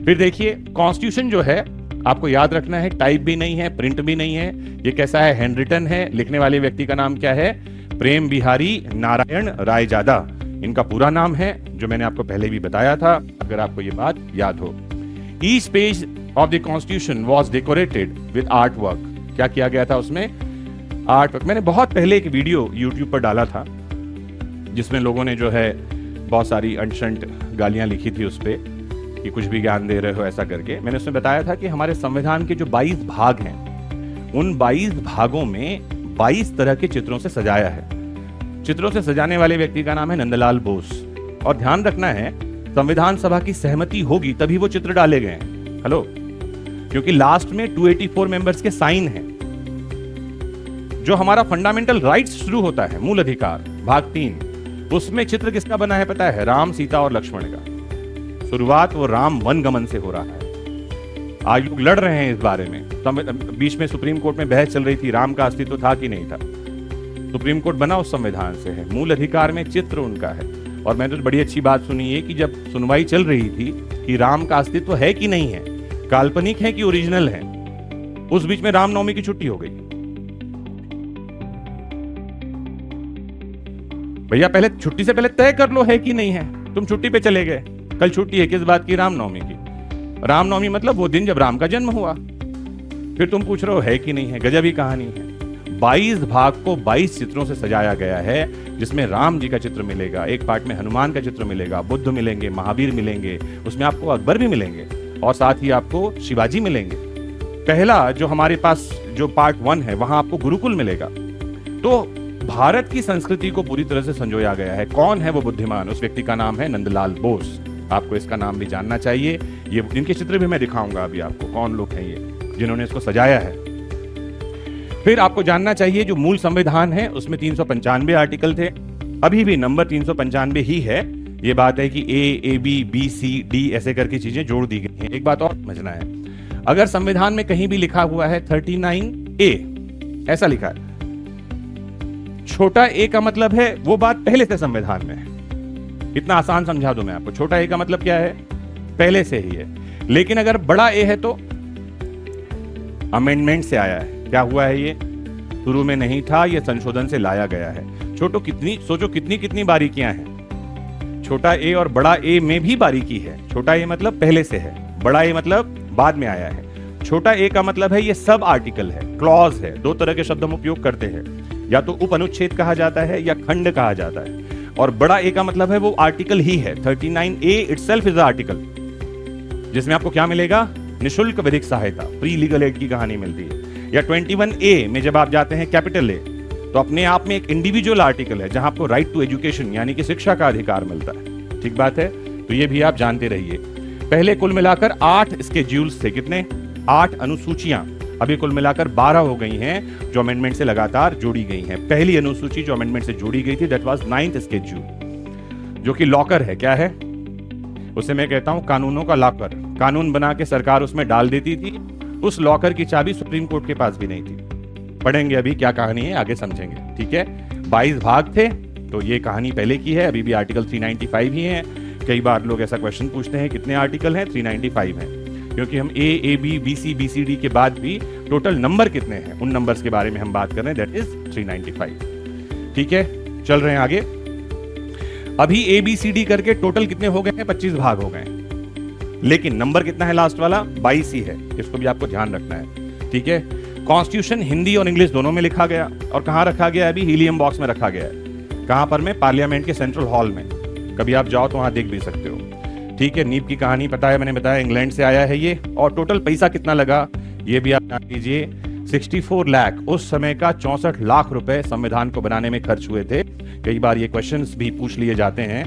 फिर देखिए कॉन्स्टिट्यूशन जो है आपको याद रखना है, टाइप भी नहीं है, प्रिंट भी नहीं है, ये कैसा है, हैंड रिटन है। लिखने वाले व्यक्ति का नाम क्या है, प्रेम बिहारी नारायण रायजादा इनका पूरा नाम है, जो मैंने आपको पहले भी बताया था, अगर आपको ये बात याद हो। Each page of the constitution was decorated with art work. क्या किया गया था उसमें, आर्ट वर्क। मैंने बहुत पहले एक वीडियो यूट्यूब पर डाला था जिसमें लोगों ने जो है बहुत सारी अनशंट गालियां लिखी थी उस पर कि कुछ भी ज्ञान दे रहे हो ऐसा करके। मैंने उसमें बताया था कि हमारे संविधान के जो 22 भाग हैं उन 22 भागों में 22 तरह के चित्रों से सजाया है। चित्रों से सजाने वाले व्यक्ति का नाम है नंदलाल बोस। और ध्यान रखना है संविधान सभा की सहमति होगी तभी वो चित्र डाले गए हैं। हेलो, क्योंकि लास्ट में 284 मेंबर्स के साइन हैं। जो हमारा फंडामेंटल राइट्स शुरू होता है, मूल अधिकार भाग 3, उसमें चित्र किसका बना है पता है, राम सीता और लक्ष्मण का। शुरुआत वो राम वनगमन से हो रहा है। आज लोग लड़ रहे हैं इस बारे में। बीच में सुप्रीम कोर्ट में बहस चल रही थी, राम का अस्तित्व था कि नहीं था। सुप्रीम कोर्ट बना उस संविधान से है, मूल अधिकार में चित्र उनका है। और मैंने तो बड़ी अच्छी बात सुनी है कि जब सुनवाई चल रही थी कि राम का अस्तित्व है कि नहीं है, काल्पनिक है कि ओरिजिनल है, उस बीच में रामनवमी की छुट्टी हो गई। भैया पहले छुट्टी से पहले तय कर लो है कि नहीं है। तुम छुट्टी पे चले गए, कल छुट्टी है किस बात की, रामनवमी की। रामनवमी मतलब वो दिन जब राम का जन्म हुआ, फिर तुम पूछ रहे हो है कि नहीं है। गजब ही कहानी है। 22 भाग को 22 चित्रों से सजाया गया है, जिसमें राम जी का चित्र मिलेगा, एक पार्ट में हनुमान का चित्र मिलेगा, बुद्ध मिलेंगे, महावीर मिलेंगे, उसमें आपको अकबर भी मिलेंगे और साथ ही आपको शिवाजी मिलेंगे। पहला जो हमारे पास जो पार्ट 1 है वहां आपको गुरुकुल मिलेगा। तो भारत की संस्कृति को पूरी तरह से संजोया गया है। कौन है वो बुद्धिमान, उस व्यक्ति का नाम है नंदलाल बोस। आपको इसका नाम भी जानना चाहिए। ये इनके चित्र भी मैं दिखाऊंगा अभी आपको, कौन लोग हैं ये जिन्होंने इसको सजाया है। फिर आपको जानना चाहिए जो मूल संविधान है उसमें 395 आर्टिकल थे, अभी भी नंबर 395 ही है। ये बात है कि A B B C D ऐसे करके चीजें जोड़ दी गई हैं। एक बात और समझना है, अगर संविधान में कहीं भी लिखा हुआ है 39A ऐसा लिखा है, छोटा ए का मतलब है वो बात पहले से संविधान में है। इतना आसान समझा दूं मैं आपको। छोटा ए का मतलब क्या है, पहले से ही है। लेकिन अगर बड़ा ए है तो अमेंडमेंट से आया है। क्या हुआ है, ये शुरू में नहीं था, ये संशोधन से लाया गया है। सोचो कितनी कितनी बारीकियां हैं। छोटा ए और बड़ा ए में भी बारीकी है। छोटा ए मतलब पहले से है, बड़ा ए मतलब बाद में आया है। छोटा ए का मतलब है ये सब आर्टिकल है, क्लॉज है। दो तरह के शब्द हम उपयोग करते हैं, या तो उप अनुच्छेद कहा जाता है या खंड कहा जाता है। और बड़ा ए का मतलब है वो आर्टिकल ही है। 39A इटसेल्फ इज आर्टिकल, जिसमें आपको क्या मिलेगा, निशुल्क विधिक सहायता, प्री लीगल एड की कहानी मिलती है। या 21A में जब आप जाते हैं कैपिटल ए, तो अपने आप में एक इंडिविजुअल आर्टिकल है जहां आपको राइट टू एजुकेशन यानी कि शिक्षा का अधिकार मिलता है। ठीक बात है, तो ये भी आप जानते रहिए। पहले कुल मिलाकर 8 स्केड्यूल्स थे। कितने, 8 अनुसूचियां। अभी कुल मिलाकर 12 हो गई हैं जो अमेंडमेंट से लगातार जोड़ी गई हैं। पहली अनुसूची जो अमेंडमेंट से जोड़ी गई थी दैट वाज 9th स्केड्यूल, जो कि लॉकर है। क्या है उसे मैं कहता हूं कानूनों का लॉकर। कानून बना के सरकार उसमें डाल देती थी। उस लॉकर की चाबी सुप्रीम कोर्ट के पास भी नहीं थी। पढ़ेंगे अभी क्या कहानी है, आगे समझेंगे। ठीक है, 22 भाग थे, तो ये कहानी पहले की है। अभी भी आर्टिकल 395 ही है। कई बार लोग ऐसा क्वेश्चन पूछते हैं कितने आर्टिकल हैं, 395 हैं, क्योंकि हम A B B C B C D के बाद भी टोटल नंबर कितने हैं उन नंबर्स के बारे में हम बात कर रहे हैं, दैट इज 395। ठीक है, चल रहे हैं आगे। अभी ए बी सी डी करके टोटल कितने हो गए हैं, 25 भाग हो गए हैं। लेकिन नंबर कितना है लास्ट वाला, 22 ही है। इसको भी आपको ध्यान रखना है। ठीक है, कॉन्स्टिट्यूशन हिंदी और इंग्लिश दोनों में लिखा गया। और कहां रखा गया, अभी हीलियम बॉक्स में रखा गया है। कहां पर में, पार्लियामेंट के सेंट्रल हॉल में। कभी आप जाओ तो वहां देख भी सकते हो। ठीक है, नीब की कहानी पता है, मैंने बताया इंग्लैंड से आया है ये। और टोटल पैसा कितना लगा ये भी आप जान लीजिए, 64 लाख। उस समय का 64 लाख रुपए संविधान को बनाने में खर्च हुए थे। कई बार ये क्वेश्चंस भी पूछ लिए जाते हैं